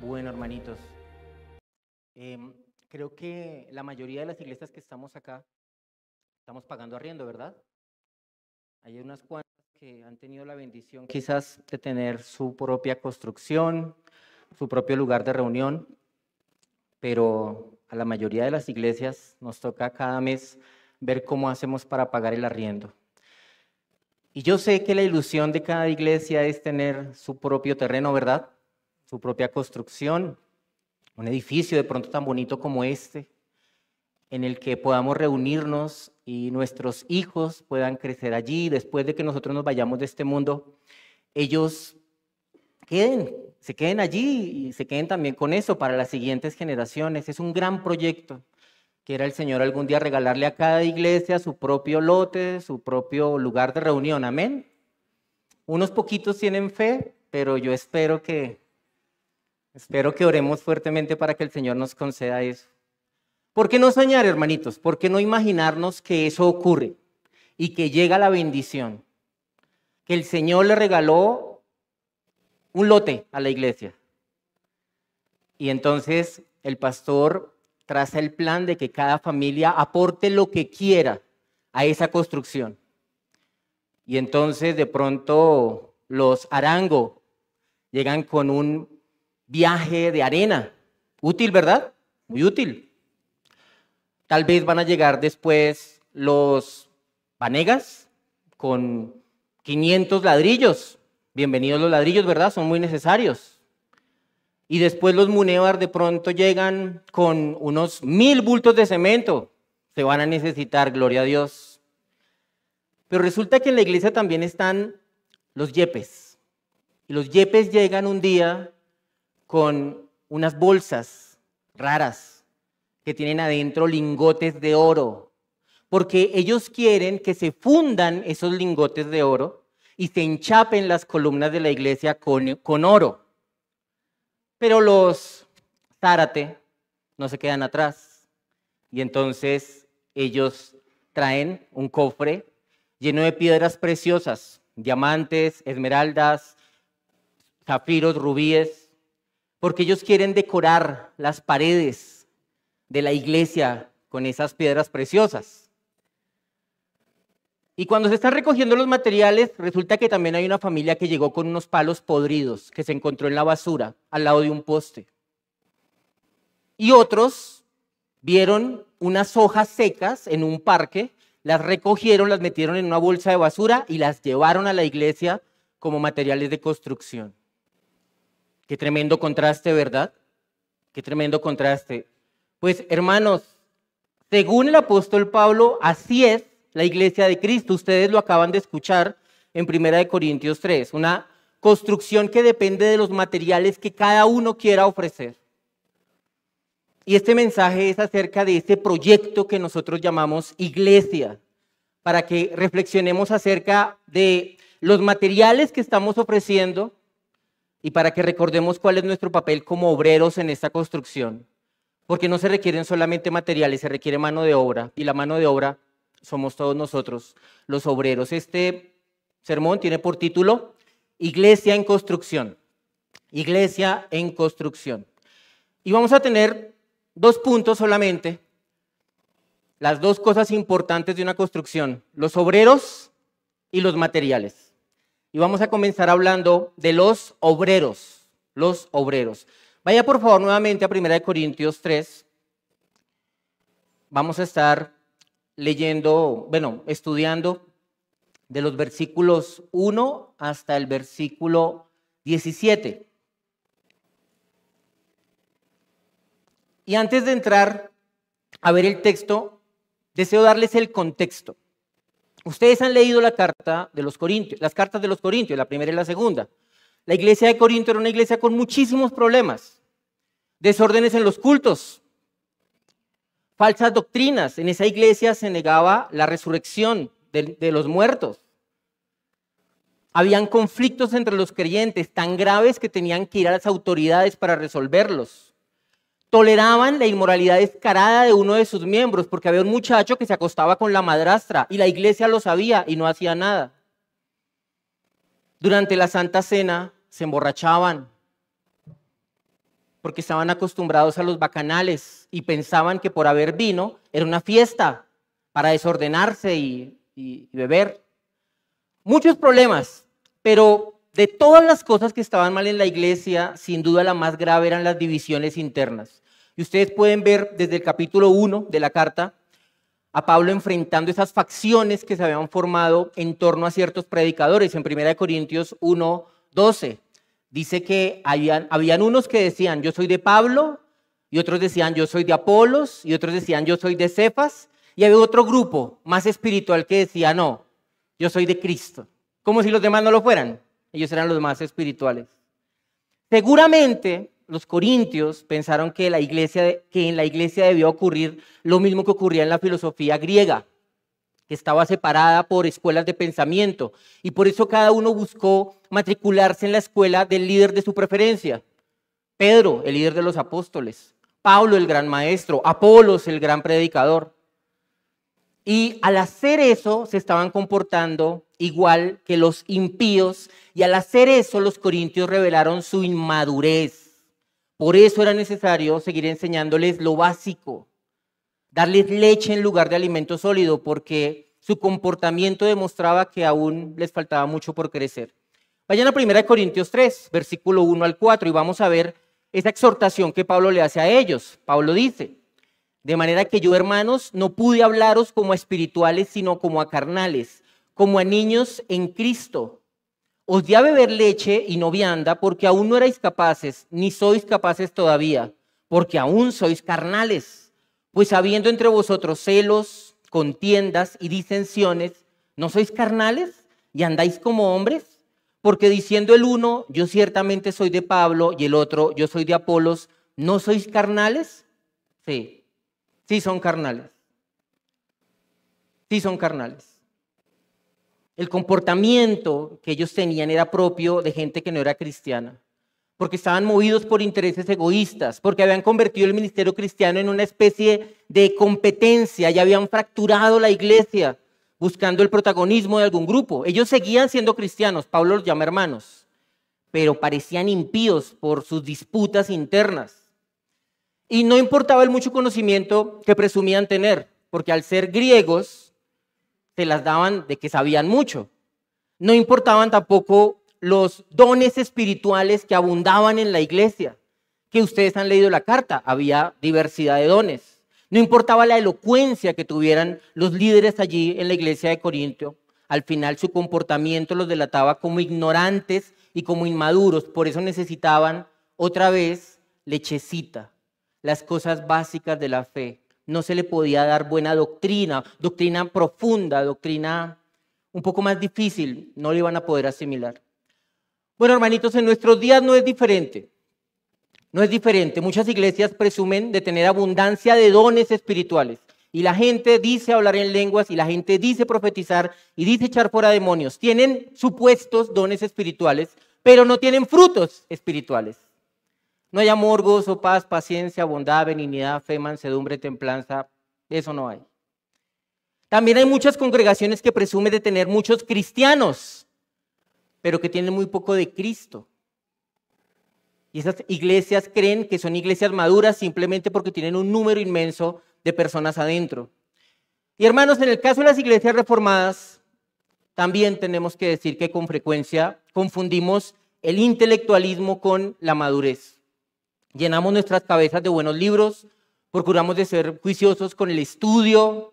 Bueno, hermanitos, creo que la mayoría de las iglesias que estamos acá estamos pagando arriendo, ¿verdad? Hay unas cuantas que han tenido la bendición quizás de tener su propia construcción, su propio lugar de reunión, pero a la mayoría de las iglesias nos toca cada mes ver cómo hacemos para pagar el arriendo. Y yo sé que la ilusión de cada iglesia es tener su propio terreno, ¿verdad? Su propia construcción, un edificio de pronto tan bonito como este, en el que podamos reunirnos y nuestros hijos puedan crecer allí. Después de que nosotros nos vayamos de este mundo, ellos se queden allí y se queden también con eso para las siguientes generaciones. Es un gran proyecto. Quiera el Señor algún día regalarle a cada iglesia su propio lote, su propio lugar de reunión. Amén. Unos poquitos tienen fe, pero yo espero que oremos fuertemente para que el Señor nos conceda eso. ¿Por qué no soñar, hermanitos? ¿Por qué no imaginarnos que eso ocurre y que llega la bendición? Que el Señor le regaló un lote a la iglesia. Y entonces el pastor traza el plan de que cada familia aporte lo que quiera a esa construcción. Y entonces de pronto los Arango llegan con un viaje de arena. Útil, ¿verdad? Muy útil. Tal vez van a llegar después los Vanegas con 500 ladrillos. Bienvenidos los ladrillos, ¿verdad? Son muy necesarios. Y después los Munevar de pronto llegan con unos 1000 bultos de cemento. Se van a necesitar, gloria a Dios. Pero resulta que en la iglesia también están los yepes. Y los yepes llegan un día con unas bolsas raras que tienen adentro lingotes de oro, porque ellos quieren que se fundan esos lingotes de oro y se enchapen las columnas de la iglesia con oro. Pero los Zárate no se quedan atrás y entonces ellos traen un cofre lleno de piedras preciosas, diamantes, esmeraldas, zafiros, rubíes, porque ellos quieren decorar las paredes de la iglesia con esas piedras preciosas. Y cuando se están recogiendo los materiales, resulta que también hay una familia que llegó con unos palos podridos que se encontró en la basura al lado de un poste. Y otros vieron unas hojas secas en un parque, las recogieron, las metieron en una bolsa de basura y las llevaron a la iglesia como materiales de construcción. Qué tremendo contraste, ¿verdad? Qué tremendo contraste. Pues, hermanos, según el apóstol Pablo, así es la iglesia de Cristo. Ustedes lo acaban de escuchar en 1 Corintios 3, una construcción que depende de los materiales que cada uno quiera ofrecer. Y este mensaje es acerca de este proyecto que nosotros llamamos iglesia, para que reflexionemos acerca de los materiales que estamos ofreciendo y para que recordemos cuál es nuestro papel como obreros en esta construcción. Porque no se requieren solamente materiales, se requiere mano de obra, y la mano de obra somos todos nosotros, los obreros. Este sermón tiene por título Iglesia en Construcción. Iglesia en Construcción. Y vamos a tener 2 puntos solamente, las 2 cosas importantes de una construcción, los obreros y los materiales. Y vamos a comenzar hablando de los obreros, los obreros. Vaya por favor nuevamente a 1 Corintios 3. Vamos a estar estudiando de los versículos 1 hasta el versículo 17. Y antes de entrar a ver el texto, deseo darles el contexto. Ustedes han leído la carta de los Corintios, las cartas de los Corintios, la primera y la segunda. La iglesia de Corinto era una iglesia con muchísimos problemas, desórdenes en los cultos, falsas doctrinas. En esa iglesia se negaba la resurrección de los muertos. Habían conflictos entre los creyentes tan graves que tenían que ir a las autoridades para resolverlos. Toleraban la inmoralidad descarada de uno de sus miembros porque había un muchacho que se acostaba con la madrastra y la iglesia lo sabía y no hacía nada. Durante la Santa Cena se emborrachaban, porque estaban acostumbrados a los bacanales y pensaban que por haber vino era una fiesta para desordenarse y beber. Muchos problemas, pero de todas las cosas que estaban mal en la iglesia, sin duda la más grave eran las divisiones internas. Y ustedes pueden ver desde el capítulo 1 de la carta a Pablo enfrentando esas facciones que se habían formado en torno a ciertos predicadores. En 1 Corintios 1:12 dice que habían unos que decían yo soy de Pablo, y otros decían yo soy de Apolos, y otros decían yo soy de Cefas, y había otro grupo más espiritual que decía no, yo soy de Cristo. Como si los demás no lo fueran, ellos eran los más espirituales. Seguramente los corintios pensaron que en la iglesia debió ocurrir lo mismo que ocurría en la filosofía griega, que estaba separada por escuelas de pensamiento, y por eso cada uno buscó matricularse en la escuela del líder de su preferencia. Pedro, el líder de los apóstoles; Pablo, el gran maestro; Apolos, el gran predicador. Y al hacer eso se estaban comportando igual que los impíos, y al hacer eso los corintios revelaron su inmadurez. Por eso era necesario seguir enseñándoles lo básico, darles leche en lugar de alimento sólido, porque su comportamiento demostraba que aún les faltaba mucho por crecer. Vayan a 1 Corintios 3, versículo 1 al 4, y vamos a ver esa exhortación que Pablo le hace a ellos. Pablo dice: de manera que yo, hermanos, no pude hablaros como a espirituales, sino como a carnales, como a niños en Cristo. Os di a beber leche y no vianda, porque aún no erais capaces, ni sois capaces todavía, porque aún sois carnales. Pues habiendo entre vosotros celos, contiendas y disensiones, ¿no sois carnales y andáis como hombres? Porque diciendo el uno, yo ciertamente soy de Pablo, y el otro, yo soy de Apolos, ¿no sois carnales? Sí, sí son carnales. Sí son carnales. El comportamiento que ellos tenían era propio de gente que no era cristiana, porque estaban movidos por intereses egoístas, porque habían convertido el ministerio cristiano en una especie de competencia y habían fracturado la iglesia buscando el protagonismo de algún grupo. Ellos seguían siendo cristianos, Pablo los llama hermanos, pero parecían impíos por sus disputas internas. Y no importaba el mucho conocimiento que presumían tener, porque al ser griegos se las daban de que sabían mucho. No importaban tampoco los dones espirituales que abundaban en la iglesia, que ustedes han leído la carta, había diversidad de dones. No importaba la elocuencia que tuvieran los líderes allí en la iglesia de Corinto, al final su comportamiento los delataba como ignorantes y como inmaduros, por eso necesitaban otra vez lechecita, las cosas básicas de la fe. No se le podía dar buena doctrina, doctrina profunda, doctrina un poco más difícil, no le iban a poder asimilar. Bueno, hermanitos, en nuestros días no es diferente. No es diferente. Muchas iglesias presumen de tener abundancia de dones espirituales. Y la gente dice hablar en lenguas, y la gente dice profetizar, y dice echar fuera demonios. Tienen supuestos dones espirituales, pero no tienen frutos espirituales. No hay amor, gozo, paz, paciencia, bondad, benignidad, fe, mansedumbre, templanza. Eso no hay. También hay muchas congregaciones que presumen de tener muchos cristianos, pero que tienen muy poco de Cristo. Y esas iglesias creen que son iglesias maduras simplemente porque tienen un número inmenso de personas adentro. Y hermanos, en el caso de las iglesias reformadas, también tenemos que decir que con frecuencia confundimos el intelectualismo con la madurez. Llenamos nuestras cabezas de buenos libros, procuramos de ser juiciosos con el estudio,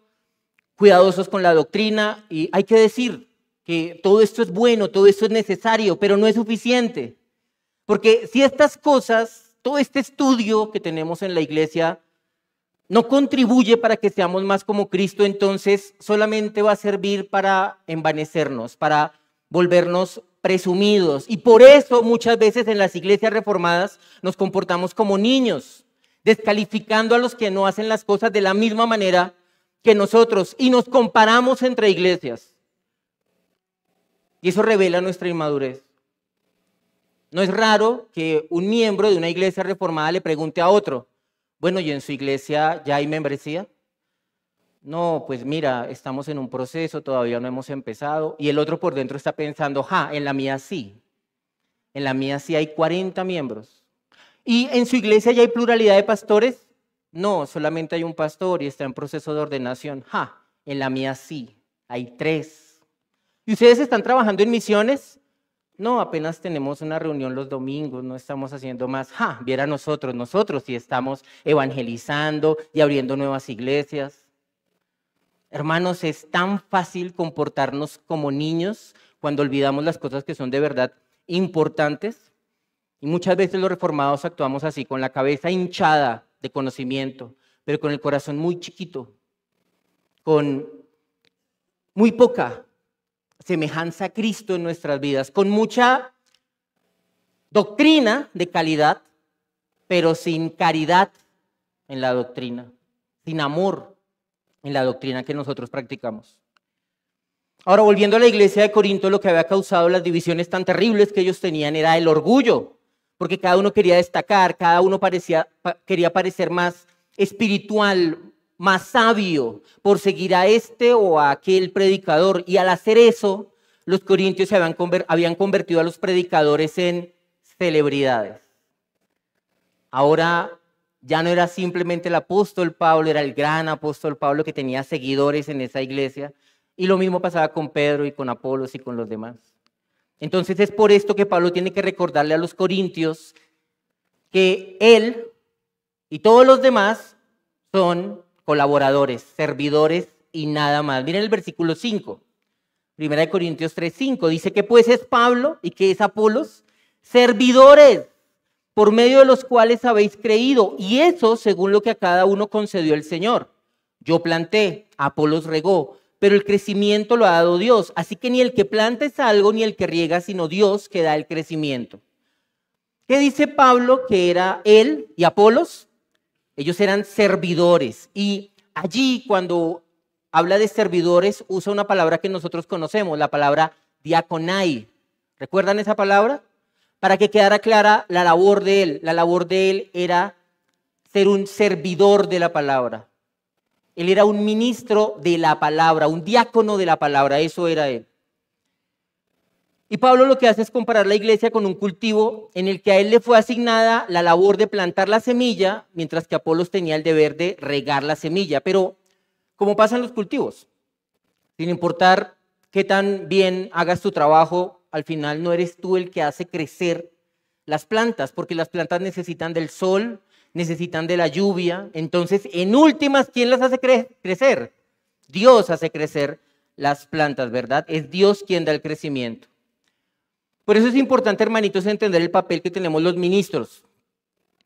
cuidadosos con la doctrina, y hay que decir que todo esto es bueno, todo esto es necesario, pero no es suficiente. Porque si estas cosas, todo este estudio que tenemos en la iglesia no contribuye para que seamos más como Cristo, entonces solamente va a servir para envanecernos, para volvernos presumidos. Y por eso muchas veces en las iglesias reformadas nos comportamos como niños, descalificando a los que no hacen las cosas de la misma manera que nosotros, y nos comparamos entre iglesias. Y eso revela nuestra inmadurez. No es raro que un miembro de una iglesia reformada le pregunte a otro: bueno, ¿y en su iglesia ya hay membresía? No, pues mira, estamos en un proceso, todavía no hemos empezado. Y el otro por dentro está pensando: en la mía sí. En la mía sí hay 40 miembros. ¿Y en su iglesia ya hay pluralidad de pastores? No, solamente hay un pastor y está en proceso de ordenación. En la mía sí, hay 3. ¿Y ustedes están trabajando en misiones? No, apenas tenemos una reunión los domingos, no estamos haciendo más. Viera nosotros sí estamos evangelizando y abriendo nuevas iglesias. Hermanos, es tan fácil comportarnos como niños cuando olvidamos las cosas que son de verdad importantes. Y muchas veces los reformados actuamos así, con la cabeza hinchada de conocimiento, pero con el corazón muy chiquito, con muy poca semejanza a Cristo en nuestras vidas, con mucha doctrina de calidad, pero sin caridad en la doctrina, sin amor en la doctrina que nosotros practicamos. Ahora, volviendo a la iglesia de Corinto, lo que había causado las divisiones tan terribles que ellos tenían era el orgullo, porque cada uno quería destacar, cada uno quería parecer más espiritual, más sabio, por seguir a este o a aquel predicador. Y al hacer eso, los corintios habían convertido a los predicadores en celebridades. Ahora ya no era simplemente el apóstol Pablo, era el gran apóstol Pablo que tenía seguidores en esa iglesia. Y lo mismo pasaba con Pedro y con Apolos y con los demás. Entonces es por esto que Pablo tiene que recordarle a los corintios que él y todos los demás son colaboradores, servidores y nada más. Miren el versículo 5, 1 Corintios 3:5, dice que pues es Pablo y que es Apolos, servidores por medio de los cuales habéis creído, y eso según lo que a cada uno concedió el Señor. Yo planté, Apolos regó, pero el crecimiento lo ha dado Dios. Así que ni el que planta es algo, ni el que riega, sino Dios que da el crecimiento. ¿Qué dice Pablo que era él y Apolos? Ellos eran servidores. Y allí cuando habla de servidores, usa una palabra que nosotros conocemos, la palabra diaconai. ¿Recuerdan esa palabra? Para que quedara clara la labor de él. La labor de él era ser un servidor de la palabra. Él era un ministro de la palabra, un diácono de la palabra, eso era él. Y Pablo lo que hace es comparar la iglesia con un cultivo en el que a él le fue asignada la labor de plantar la semilla, mientras que Apolos tenía el deber de regar la semilla. Pero, ¿cómo pasan los cultivos? Sin importar qué tan bien hagas tu trabajo, al final no eres tú el que hace crecer las plantas, porque las plantas necesitan del sol, necesitan de la lluvia. Entonces, en últimas, ¿quién las hace crecer? Dios hace crecer las plantas, ¿verdad? Es Dios quien da el crecimiento. Por eso es importante, hermanitos, entender el papel que tenemos los ministros.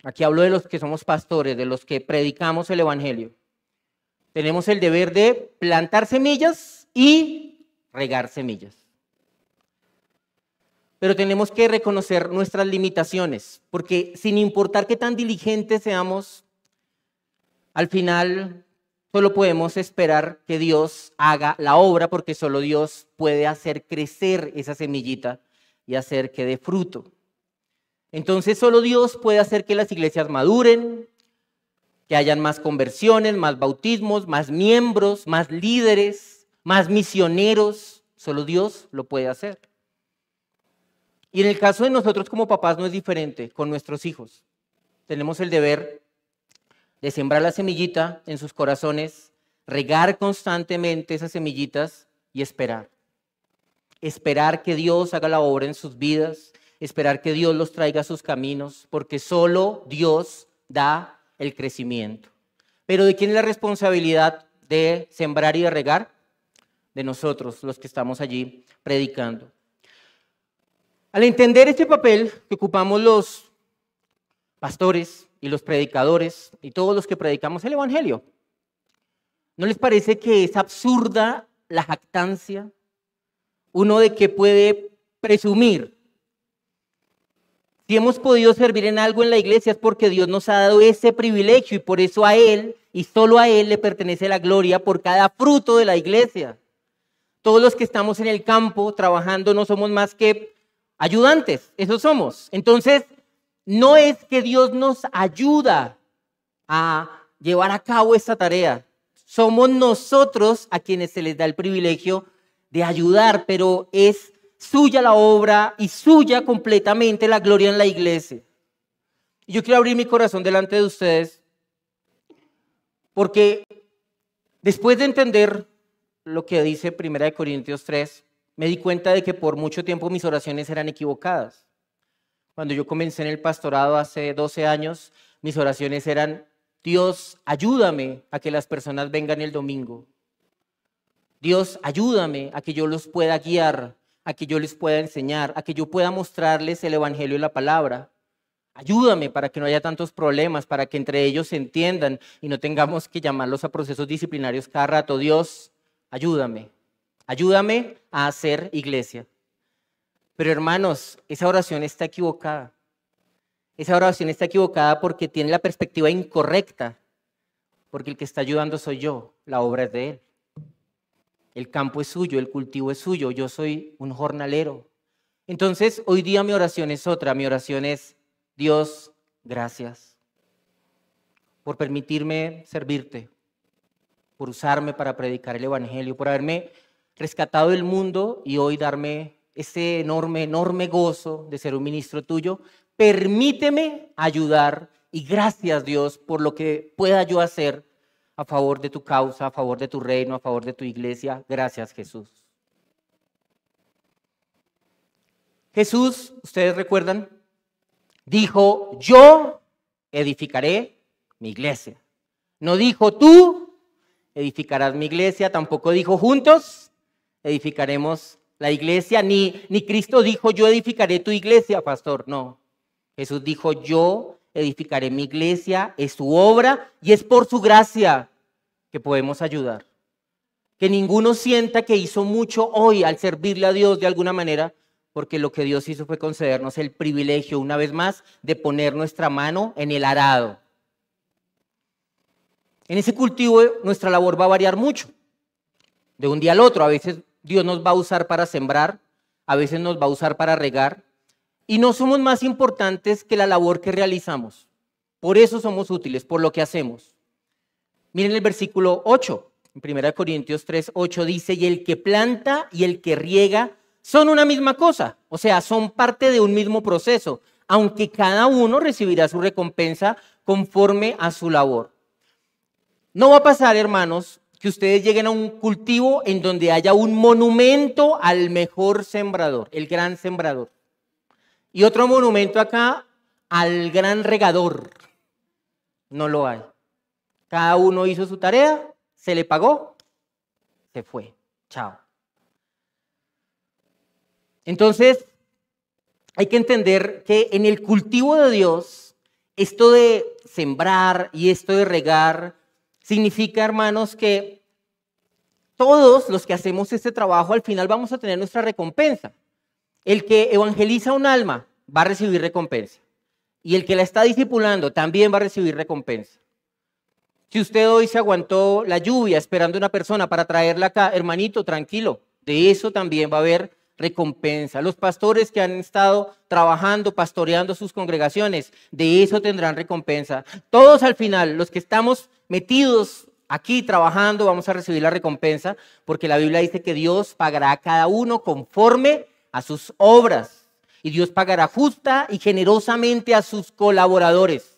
Aquí hablo de los que somos pastores, de los que predicamos el evangelio. Tenemos el deber de plantar semillas y regar semillas. Pero tenemos que reconocer nuestras limitaciones, porque sin importar qué tan diligentes seamos, al final solo podemos esperar que Dios haga la obra, porque solo Dios puede hacer crecer esa semillita y hacer que dé fruto. Entonces solo Dios puede hacer que las iglesias maduren, que hayan más conversiones, más bautismos, más miembros, más líderes, más misioneros. Solo Dios lo puede hacer. Y en el caso de nosotros como papás no es diferente con nuestros hijos. Tenemos el deber de sembrar la semillita en sus corazones, regar constantemente esas semillitas y esperar. Esperar que Dios haga la obra en sus vidas, esperar que Dios los traiga a sus caminos, porque solo Dios da el crecimiento. Pero ¿de quién es la responsabilidad de sembrar y de regar? De nosotros, los que estamos allí predicando. Al entender este papel que ocupamos los pastores y los predicadores y todos los que predicamos el evangelio, ¿no les parece que es absurda la jactancia? Uno de que puede presumir. Si hemos podido servir en algo en la iglesia es porque Dios nos ha dado ese privilegio y por eso a Él y solo a Él le pertenece la gloria por cada fruto de la iglesia. Todos los que estamos en el campo trabajando no somos más que ayudantes, eso somos. Entonces, no es que Dios nos ayuda a llevar a cabo esta tarea. Somos nosotros a quienes se les da el privilegio de ayudar, pero es suya la obra y suya completamente la gloria en la iglesia. Y yo quiero abrir mi corazón delante de ustedes porque después de entender lo que dice 1 Corintios 3, me di cuenta de que por mucho tiempo mis oraciones eran equivocadas. Cuando yo comencé en el pastorado hace 12 años, mis oraciones eran: Dios, ayúdame a que las personas vengan el domingo. Dios, ayúdame a que yo los pueda guiar, a que yo les pueda enseñar, a que yo pueda mostrarles el evangelio y la palabra. Ayúdame para que no haya tantos problemas, para que entre ellos se entiendan y no tengamos que llamarlos a procesos disciplinarios cada rato. Dios, ayúdame. Ayúdame a hacer iglesia. Pero hermanos, esa oración está equivocada. Esa oración está equivocada porque tiene la perspectiva incorrecta. Porque el que está ayudando soy yo, la obra es de Él. El campo es suyo, el cultivo es suyo, yo soy un jornalero. Entonces, hoy día mi oración es otra. Mi oración es: Dios, gracias por permitirme servirte, por usarme para predicar el evangelio, por haberme rescatado del mundo y hoy darme ese enorme gozo de ser un ministro tuyo. Permíteme ayudar y gracias, Dios, por lo que pueda yo hacer a favor de tu causa, a favor de tu reino, a favor de tu iglesia. Gracias, Jesús. Jesús, ustedes recuerdan, dijo: yo edificaré mi iglesia. No dijo: tú edificarás mi iglesia, tampoco dijo: juntos edificaremos la iglesia, ni Cristo dijo: yo edificaré tu iglesia, pastor. No, Jesús dijo: yo edificaré mi iglesia, es su obra y es por su gracia que podemos ayudar. Que ninguno sienta que hizo mucho hoy al servirle a Dios de alguna manera, porque lo que Dios hizo fue concedernos el privilegio, una vez más, de poner nuestra mano en el arado. En ese cultivo nuestra labor va a variar mucho, de un día al otro. A veces Dios nos va a usar para sembrar, a veces nos va a usar para regar, y no somos más importantes que la labor que realizamos. Por eso somos útiles, por lo que hacemos. Miren el versículo 8, en 1 Corintios 3, 8 dice: y el que planta y el que riega son una misma cosa, o sea, son parte de un mismo proceso, aunque cada uno recibirá su recompensa conforme a su labor. No va a pasar, hermanos, que ustedes lleguen a un cultivo en donde haya un monumento al mejor sembrador, el gran sembrador, y otro monumento acá al gran regador. No lo hay. Cada uno hizo su tarea, se le pagó, se fue. Chao. Entonces, hay que entender que en el cultivo de Dios, esto de sembrar y esto de regar, significa, hermanos, que todos los que hacemos este trabajo al final vamos a tener nuestra recompensa. El que evangeliza un alma va a recibir recompensa. Y el que la está discipulando también va a recibir recompensa. Si usted hoy se aguantó la lluvia esperando a una persona para traerla acá, hermanito, tranquilo, de eso también va a haber recompensa. Los pastores que han estado trabajando, pastoreando sus congregaciones, de eso tendrán recompensa. Todos al final, los que estamos metidos aquí trabajando, vamos a recibir la recompensa, porque la Biblia dice que Dios pagará a cada uno conforme a sus obras. Y Dios pagará justa y generosamente a sus colaboradores.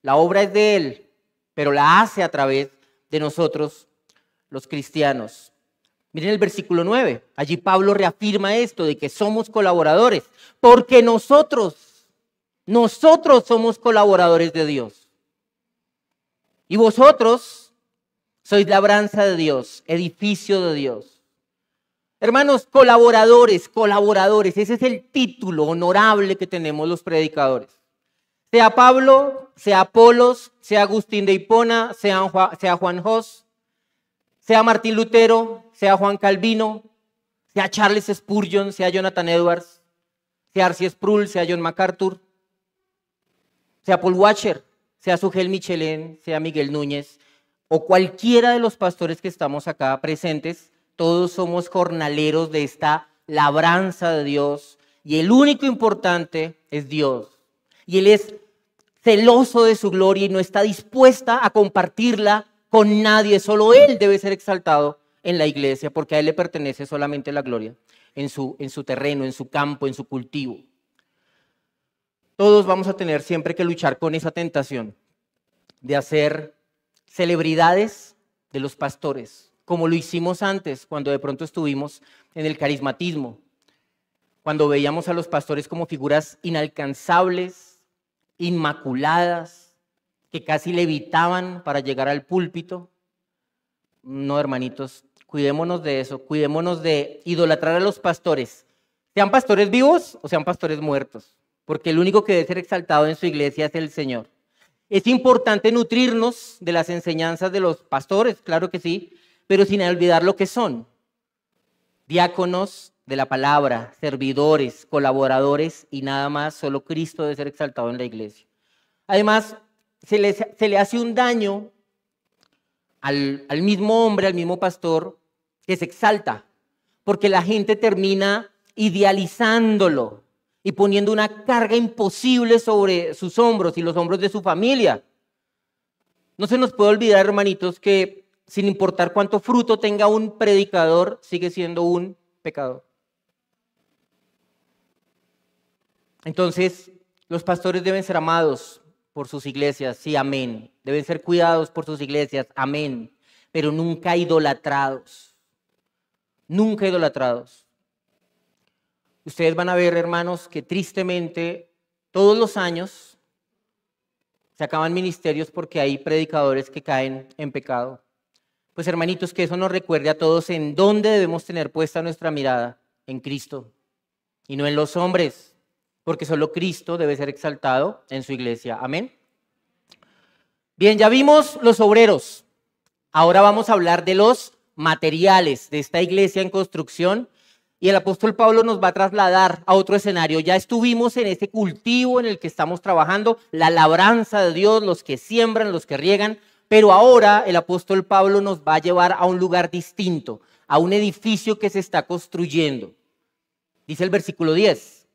La obra es de Él, pero la hace a través de nosotros, los cristianos. Miren el versículo 9. Allí Pablo reafirma esto de que somos colaboradores, porque nosotros somos colaboradores de Dios. Y vosotros sois labranza de Dios, edificio de Dios. Hermanos, colaboradores, ese es el título honorable que tenemos los predicadores. Sea Pablo, sea Apolos, sea Agustín de Hipona, sea Juan Hus, sea Martín Lutero, sea Juan Calvino, sea Charles Spurgeon, sea Jonathan Edwards, sea R.C. Sproul, sea John MacArthur, sea Paul Washer, sea Sugel Michelén, sea Miguel Núñez, o cualquiera de los pastores que estamos acá presentes, todos somos jornaleros de esta labranza de Dios, y el único importante es Dios. Y Él es celoso de su gloria y no está dispuesta a compartirla con nadie. Solo Él debe ser exaltado en la iglesia, porque a Él le pertenece solamente la gloria en su terreno, en su campo, en su cultivo. todos vamos a tener siempre que luchar con esa tentación de hacer celebridades de los pastores, como lo hicimos antes, cuando de pronto estuvimos en el carismatismo, cuando veíamos a los pastores como figuras inalcanzables, inmaculadas, que casi levitaban para llegar al púlpito. No, hermanitos, cuidémonos de eso, cuidémonos de idolatrar a los pastores, sean pastores vivos o sean pastores muertos, porque el único que debe ser exaltado en su iglesia es el Señor. Es importante nutrirnos de las enseñanzas de los pastores, claro que sí, pero sin olvidar lo que son: diáconos de la palabra, servidores, colaboradores y nada más. Solo Cristo debe ser exaltado en la iglesia. Además, se le hace un daño al mismo hombre, al mismo pastor, que se exalta, porque la gente termina idealizándolo y poniendo una carga imposible sobre sus hombros y los hombros de su familia. No se nos puede olvidar, hermanitos, que sin importar cuánto fruto tenga un predicador, sigue siendo un pecador. Entonces, los pastores deben ser amados por sus iglesias, sí, amén. Deben ser cuidados por sus iglesias, amén. Pero nunca idolatrados. Nunca idolatrados. Ustedes van a ver, hermanos, que tristemente todos los años se acaban ministerios porque hay predicadores que caen en pecado. Pues, hermanitos, que eso nos recuerde a todos en dónde debemos tener puesta nuestra mirada: en Cristo y no en los hombres, porque solo Cristo debe ser exaltado en su iglesia. Amén. Bien, ya vimos los obreros. Ahora vamos a hablar de los materiales de esta iglesia en construcción. Y el apóstol Pablo nos va a trasladar a otro escenario. Ya estuvimos en ese cultivo en el que estamos trabajando, la labranza de Dios, los que siembran, los que riegan. Pero ahora el apóstol Pablo nos va a llevar a un lugar distinto, a un edificio que se está construyendo. Dice el versículo 10: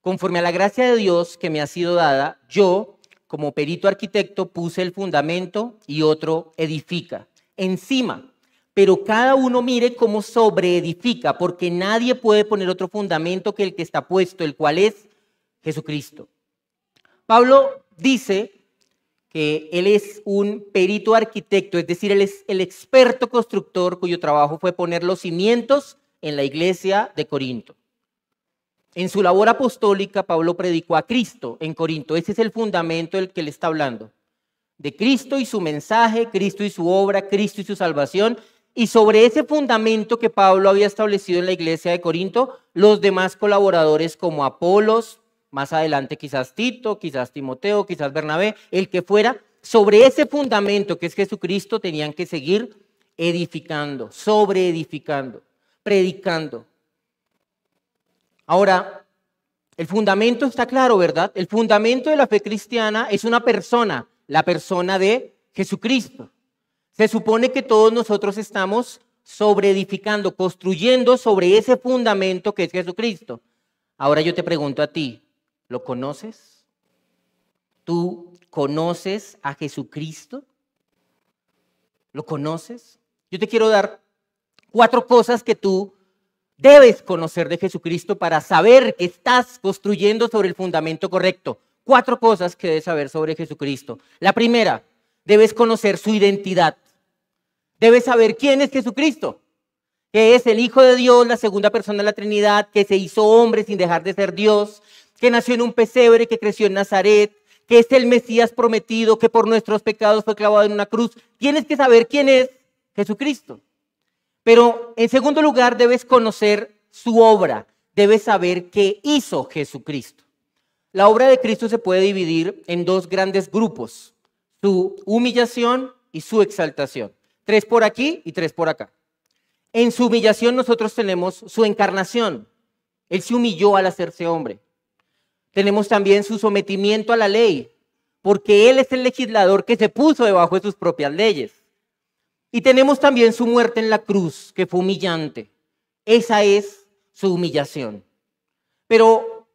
conforme a la gracia de Dios que me ha sido dada, yo, como perito arquitecto, puse el fundamento y otro edifica encima. Pero cada uno mire cómo sobreedifica, porque nadie puede poner otro fundamento que el que está puesto, el cual es Jesucristo. Pablo dice que él es un perito arquitecto, es decir, él es el experto constructor cuyo trabajo fue poner los cimientos en la iglesia de Corinto. En su labor apostólica, Pablo predicó a Cristo en Corinto. Ese es el fundamento del que él está hablando. De Cristo y su mensaje, Cristo y su obra, Cristo y su salvación. Y sobre ese fundamento que Pablo había establecido en la iglesia de Corinto, los demás colaboradores como Apolos, más adelante quizás Tito, quizás Timoteo, quizás Bernabé, el que fuera, sobre ese fundamento que es Jesucristo tenían que seguir edificando, sobreedificando, predicando. Ahora, el fundamento está claro, ¿verdad? El fundamento de la fe cristiana es una persona, la persona de Jesucristo. Se supone que todos nosotros estamos sobreedificando, construyendo sobre ese fundamento que es Jesucristo. Ahora yo te pregunto a ti, ¿lo conoces? ¿Tú conoces a Jesucristo? ¿Lo conoces? Yo te quiero dar 4 cosas que tú debes conocer de Jesucristo para saber que estás construyendo sobre el fundamento correcto. 4 cosas que debes saber sobre Jesucristo. La primera, debes conocer su identidad. Debes saber quién es Jesucristo, que es el Hijo de Dios, la segunda persona de la Trinidad, que se hizo hombre sin dejar de ser Dios, que nació en un pesebre, que creció en Nazaret, que es el Mesías prometido, que por nuestros pecados fue clavado en una cruz. Tienes que saber quién es Jesucristo. Pero en segundo lugar, debes conocer su obra. Debes saber qué hizo Jesucristo. La obra de Cristo se puede dividir en 2 grandes grupos: su humillación y su exaltación. 3 por aquí y 3 por acá. En su humillación nosotros tenemos su encarnación. Él se humilló al hacerse hombre. Tenemos también su sometimiento a la ley, porque Él es el legislador que se puso debajo de sus propias leyes. Y tenemos también su muerte en la cruz, que fue humillante. Esa es su humillación. Pero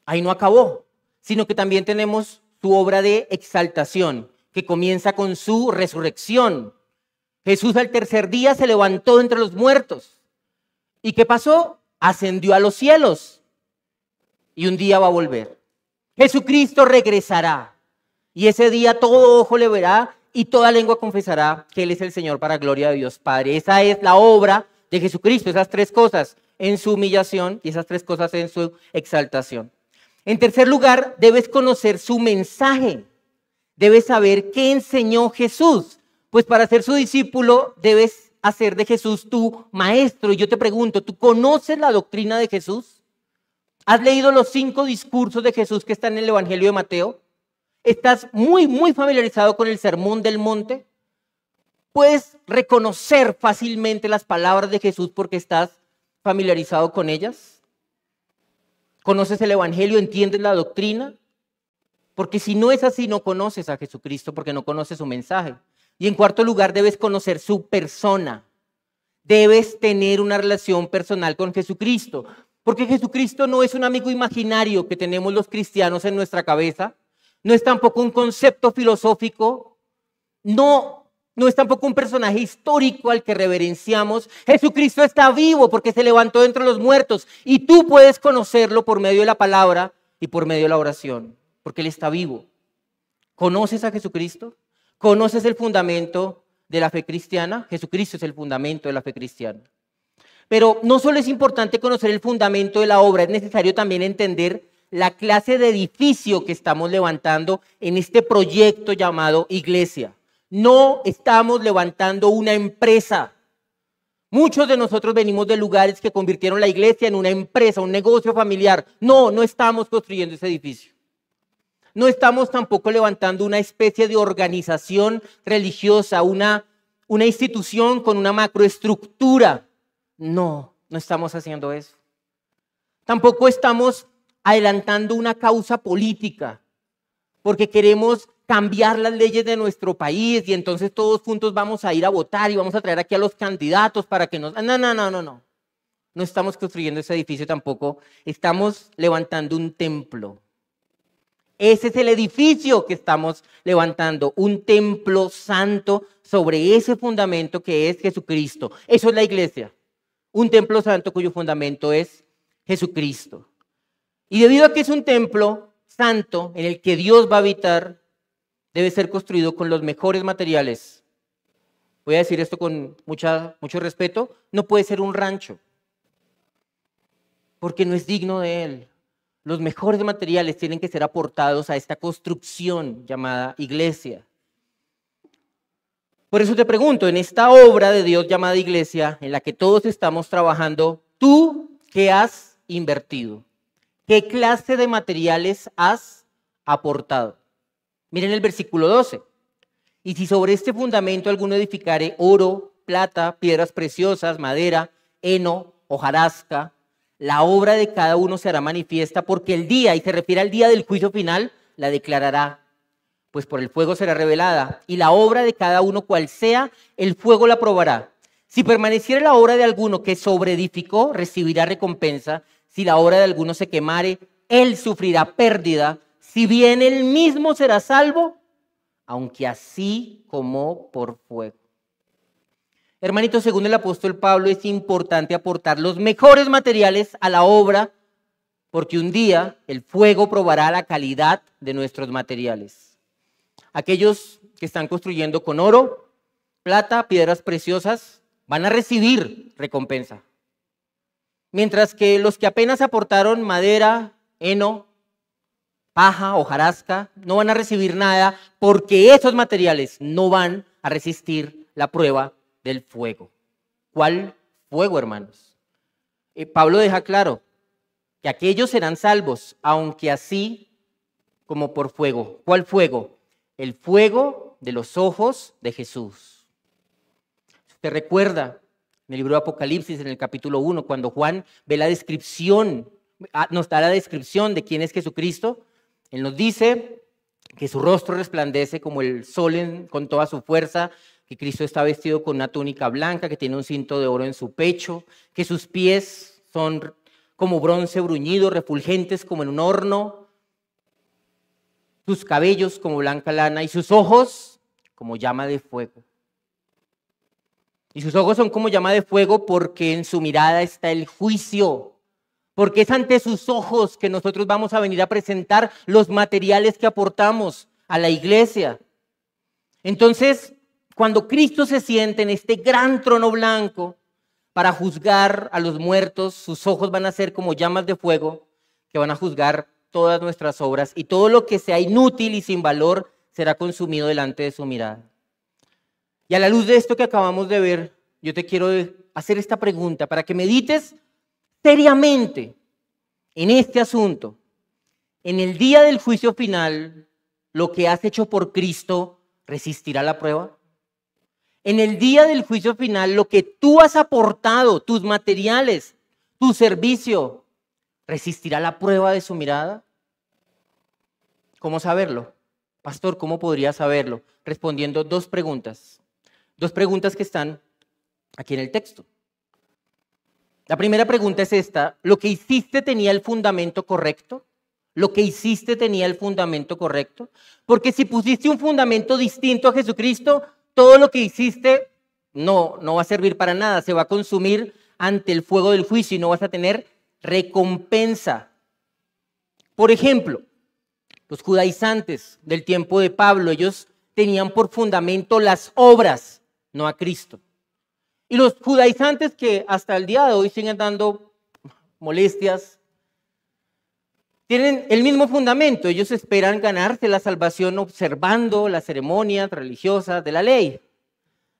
ahí no acabó, sino que también tenemos su obra de exaltación, que comienza con su resurrección. Jesús al tercer día se levantó entre los muertos. ¿Y qué pasó? Ascendió a los cielos y un día va a volver. Jesucristo regresará y ese día todo ojo le verá y toda lengua confesará que Él es el Señor para gloria de Dios Padre. Esa es la obra de Jesucristo, esas tres cosas en su humillación y esas tres cosas en su exaltación. En tercer lugar, debes conocer su mensaje. Debes saber qué enseñó Jesús. Pues para ser su discípulo debes hacer de Jesús tu maestro. Y yo te pregunto, ¿tú conoces la doctrina de Jesús? ¿Has leído los 5 discursos de Jesús que están en el Evangelio de Mateo? ¿Estás muy familiarizado con el Sermón del Monte? ¿Puedes reconocer fácilmente las palabras de Jesús porque estás familiarizado con ellas? ¿Conoces el Evangelio? ¿Entiendes la doctrina? Porque si no es así, no conoces a Jesucristo porque no conoces su mensaje. Y en cuarto lugar, debes conocer su persona. Debes tener una relación personal con Jesucristo. Porque Jesucristo no es un amigo imaginario que tenemos los cristianos en nuestra cabeza. No es tampoco un concepto filosófico. No es tampoco un personaje histórico al que reverenciamos. Jesucristo está vivo porque se levantó de entre los muertos. Y tú puedes conocerlo por medio de la palabra y por medio de la oración. Porque Él está vivo. ¿Conoces a Jesucristo? ¿Conoces el fundamento de la fe cristiana? Jesucristo es el fundamento de la fe cristiana. Pero no solo es importante conocer el fundamento de la obra, es necesario también entender la clase de edificio que estamos levantando en este proyecto llamado iglesia. No estamos levantando una empresa. Muchos de nosotros venimos de lugares que convirtieron la iglesia en una empresa, un negocio familiar. No estamos construyendo ese edificio. No estamos tampoco levantando una especie de organización religiosa, una institución con una macroestructura. No estamos haciendo eso. Tampoco estamos adelantando una causa política, porque queremos cambiar las leyes de nuestro país y entonces todos juntos vamos a ir a votar y vamos a traer aquí a los candidatos para que nos... No. No estamos construyendo ese edificio tampoco. Estamos levantando un templo. Ese es el edificio que estamos levantando, un templo santo sobre ese fundamento que es Jesucristo. Eso es la iglesia, un templo santo cuyo fundamento es Jesucristo. Y debido a que es un templo santo en el que Dios va a habitar, debe ser construido con los mejores materiales. Voy a decir esto con mucho respeto, no puede ser un rancho, porque no es digno de él. Los mejores materiales tienen que ser aportados a esta construcción llamada iglesia. Por eso te pregunto, en esta obra de Dios llamada iglesia, en la que todos estamos trabajando, ¿tú qué has invertido? ¿Qué clase de materiales has aportado? Miren el versículo 12. Y si sobre este fundamento alguno edificare oro, plata, piedras preciosas, madera, heno, hojarasca, la obra de cada uno se hará manifiesta porque el día, y se refiere al día del juicio final, la declarará. Pues por el fuego será revelada, y la obra de cada uno cual sea, el fuego la probará. Si permaneciere la obra de alguno que sobreedificó, recibirá recompensa. Si la obra de alguno se quemare, él sufrirá pérdida. Si bien él mismo será salvo, aunque así como por fuego. Hermanitos, según el apóstol Pablo, es importante aportar los mejores materiales a la obra, porque un día el fuego probará la calidad de nuestros materiales. Aquellos que están construyendo con oro, plata, piedras preciosas, van a recibir recompensa. Mientras que los que apenas aportaron madera, heno, paja, hojarasca, no van a recibir nada, porque esos materiales no van a resistir la prueba del fuego. ¿Cuál fuego, hermanos? Pablo deja claro que aquellos serán salvos, aunque así como por fuego. ¿Cuál fuego? El fuego de los ojos de Jesús. ¿Te recuerda en el libro de Apocalipsis, en el capítulo 1, cuando Juan ve la descripción, nos da la descripción de quién es Jesucristo? Él nos dice que su rostro resplandece como el sol con toda su fuerza, que Cristo está vestido con una túnica blanca, que tiene un cinto de oro en su pecho, que sus pies son como bronce bruñido, refulgentes como en un horno, sus cabellos como blanca lana y sus ojos como llama de fuego. Y sus ojos son como llama de fuego porque en su mirada está el juicio, porque es ante sus ojos que nosotros vamos a venir a presentar los materiales que aportamos a la iglesia. Entonces, cuando Cristo se siente en este gran trono blanco para juzgar a los muertos, sus ojos van a ser como llamas de fuego que van a juzgar todas nuestras obras, y todo lo que sea inútil y sin valor será consumido delante de su mirada. Y a la luz de esto que acabamos de ver, yo te quiero hacer esta pregunta para que medites seriamente en este asunto. En el día del juicio final, lo que has hecho por Cristo resistirá la prueba. En el día del juicio final, lo que tú has aportado, tus materiales, tu servicio, ¿resistirá la prueba de su mirada? ¿Cómo saberlo? Pastor, ¿cómo podría saberlo? Respondiendo dos preguntas que están aquí en el texto. La primera pregunta es esta: ¿lo que hiciste tenía el fundamento correcto? ¿Lo que hiciste tenía el fundamento correcto? Porque si pusiste un fundamento distinto a Jesucristo, todo lo que hiciste no va a servir para nada, se va a consumir ante el fuego del juicio y no vas a tener recompensa. Por ejemplo, los judaizantes del tiempo de Pablo, ellos tenían por fundamento las obras, no a Cristo. Y los judaizantes que hasta el día de hoy siguen dando molestias, tienen el mismo fundamento. Ellos esperan ganarse la salvación observando las ceremonias religiosas de la ley.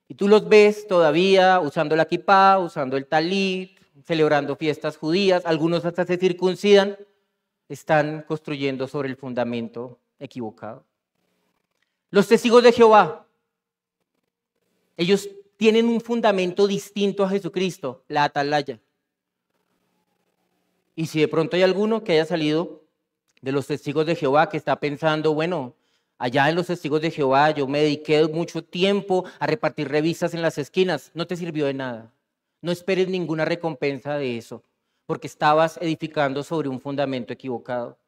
Y tú los ves todavía usando la kipá, usando el talit, celebrando fiestas judías, algunos hasta se circuncidan. Están construyendo sobre el fundamento equivocado. Los testigos de Jehová, ellos tienen un fundamento distinto a Jesucristo, la atalaya. Y si de pronto hay alguno que haya salido de los testigos de Jehová que está pensando, bueno, allá en los testigos de Jehová yo me dediqué mucho tiempo a repartir revistas en las esquinas, no te sirvió de nada. No esperes ninguna recompensa de eso, porque estabas edificando sobre un fundamento equivocado.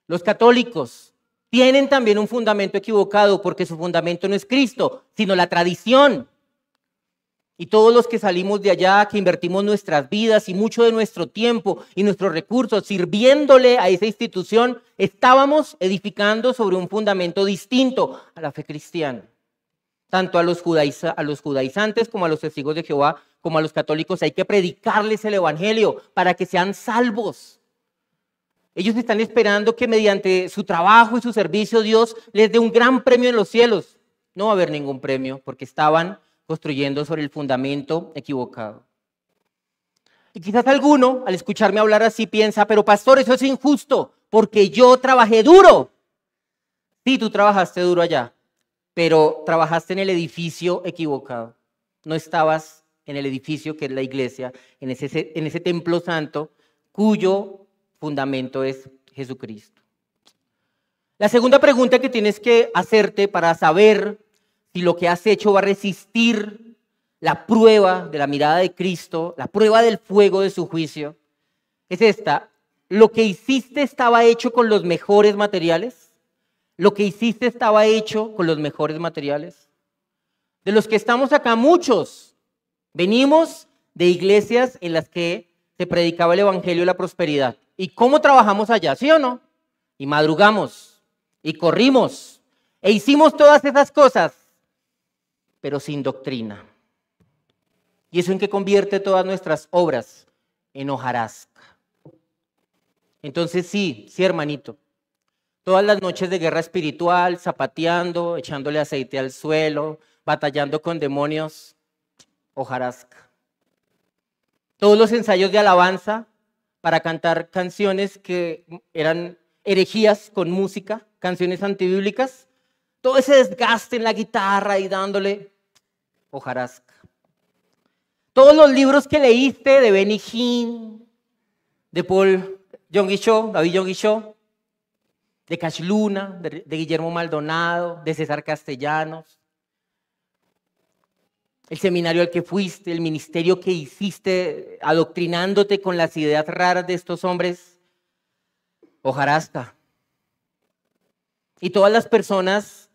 Los católicos tienen también un fundamento equivocado porque su fundamento no es Cristo, sino la tradición. Y todos los que salimos de allá, que invertimos nuestras vidas y mucho de nuestro tiempo y nuestros recursos sirviéndole a esa institución, estábamos edificando sobre un fundamento distinto a la fe cristiana. Tanto a los judaizantes como a los testigos de Jehová, como a los católicos, hay que predicarles el evangelio para que sean salvos. Ellos están esperando que mediante su trabajo y su servicio Dios les dé un gran premio en los cielos. No va a haber ningún premio porque estaban construyendo sobre el fundamento equivocado. Y quizás alguno, al escucharme hablar así, piensa, pero pastor, eso es injusto porque yo trabajé duro. Sí, tú trabajaste duro allá, pero trabajaste en el edificio equivocado. No estabas en el edificio que es la iglesia, en ese templo santo cuyo fundamento es Jesucristo. La segunda pregunta que tienes que hacerte para saber si lo que has hecho va a resistir la prueba de la mirada de Cristo, la prueba del fuego de su juicio, es esta: ¿lo que hiciste estaba hecho con los mejores materiales? ¿Lo que hiciste estaba hecho con los mejores materiales? De los que estamos acá, muchos venimos de iglesias en las que se predicaba el evangelio de la prosperidad. ¿Y cómo trabajamos allá? ¿Sí o no? Y madrugamos, y corrimos, e hicimos todas esas cosas, pero sin doctrina. ¿Y eso en qué convierte todas nuestras obras? En hojarasca. Entonces sí, hermanito. Todas las noches de guerra espiritual, zapateando, echándole aceite al suelo, batallando con demonios, hojarasca. Todos los ensayos de alabanza para cantar canciones que eran herejías con música, canciones antibíblicas, todo ese desgaste en la guitarra y dándole hojarasca. Todos los libros que leíste de Benny Hinn, de Paul Yonggi Cho, David Yonggi Cho, de Cash Luna, de Guillermo Maldonado, de César Castellanos, el seminario al que fuiste, el ministerio que hiciste adoctrinándote con las ideas raras de estos hombres, hojarasca. Y todas las personas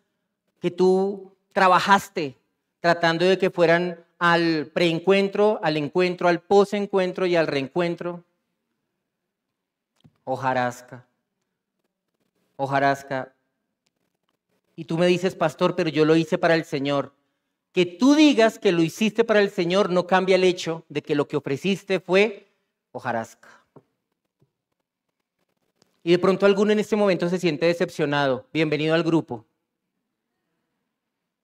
que tú trabajaste tratando de que fueran al preencuentro, al encuentro, al posencuentro y al reencuentro, hojarasca, hojarasca. Y tú me dices, pastor, pero yo lo hice para el Señor. Que tú digas que lo hiciste para el Señor no cambia el hecho de que lo que ofreciste fue hojarasca. Y de pronto alguno en este momento se siente decepcionado. Bienvenido al grupo.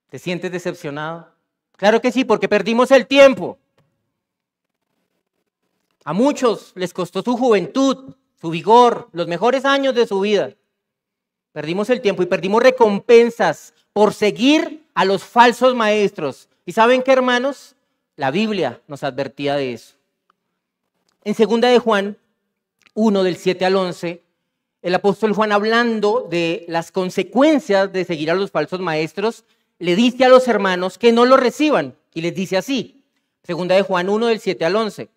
¿Te sientes decepcionado? Claro que sí, porque perdimos el tiempo. A muchos les costó su juventud, su vigor, los mejores años de su vida. Perdimos el tiempo y perdimos recompensas por seguir a los falsos maestros. ¿Y saben qué, hermanos? La Biblia nos advertía de eso. En 2 de Juan 1, del 7 al 11, el apóstol Juan, hablando de las consecuencias de seguir a los falsos maestros, le dice a los hermanos que no lo reciban. Y les dice así, 2 de Juan 1, del 7 al 11.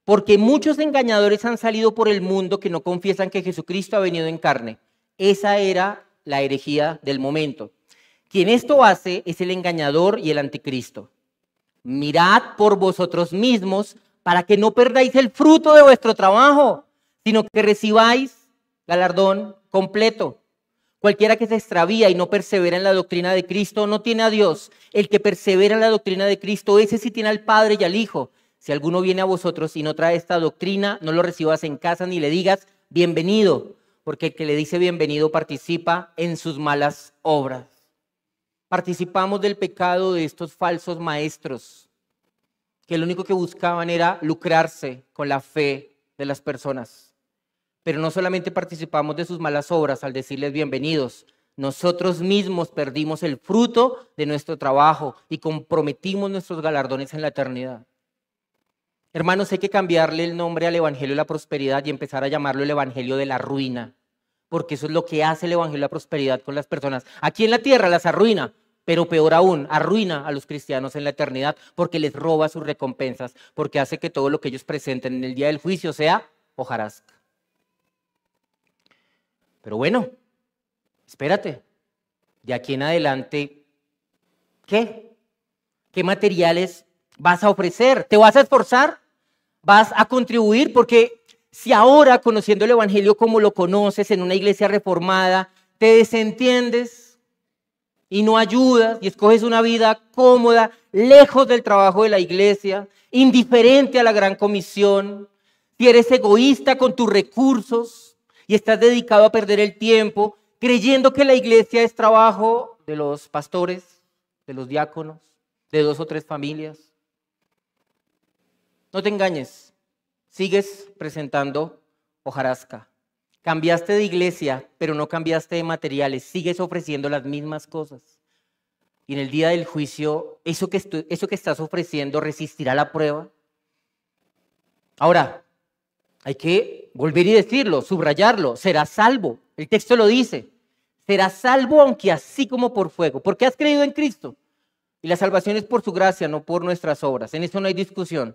Porque muchos engañadores han salido por el mundo que no confiesan que Jesucristo ha venido en carne. Esa era la herejía del momento. Quien esto hace es el engañador y el anticristo. Mirad por vosotros mismos para que no perdáis el fruto de vuestro trabajo, sino que recibáis galardón completo. Cualquiera que se extravía y no persevera en la doctrina de Cristo no tiene a Dios. El que persevera en la doctrina de Cristo, ese sí tiene al Padre y al Hijo. Si alguno viene a vosotros y no trae esta doctrina, no lo recibas en casa ni le digas bienvenido, porque el que le dice bienvenido participa en sus malas obras. Participamos del pecado de estos falsos maestros, que lo único que buscaban era lucrarse con la fe de las personas. Pero no solamente participamos de sus malas obras al decirles bienvenidos, nosotros mismos perdimos el fruto de nuestro trabajo y comprometimos nuestros galardones en la eternidad. Hermanos, hay que cambiarle el nombre al Evangelio de la Prosperidad y empezar a llamarlo el Evangelio de la Ruina, porque eso es lo que hace el Evangelio de la Prosperidad con las personas. Aquí en la tierra las arruina, pero peor aún, arruina a los cristianos en la eternidad porque les roba sus recompensas, porque hace que todo lo que ellos presenten en el día del juicio sea hojarasca. Pero bueno, espérate, de aquí en adelante, ¿qué? ¿Qué materiales vas a ofrecer? ¿Te vas a esforzar? ¿Vas a contribuir? Porque si ahora, conociendo el Evangelio como lo conoces en una iglesia reformada, te desentiendes y no ayudas y escoges una vida cómoda, lejos del trabajo de la iglesia, indiferente a la gran comisión, si eres egoísta con tus recursos y estás dedicado a perder el tiempo, creyendo que la iglesia es trabajo de los pastores, de los diáconos, de 2 o 3 familias, no te engañes, sigues presentando hojarasca. Cambiaste de iglesia, pero no cambiaste de materiales, sigues ofreciendo las mismas cosas. Y en el día del juicio, eso que estás ofreciendo resistirá la prueba. Ahora, hay que volver y decirlo, subrayarlo, serás salvo. El texto lo dice, serás salvo aunque así como por fuego, porque has creído en Cristo. Y la salvación es por su gracia, no por nuestras obras, en eso no hay discusión.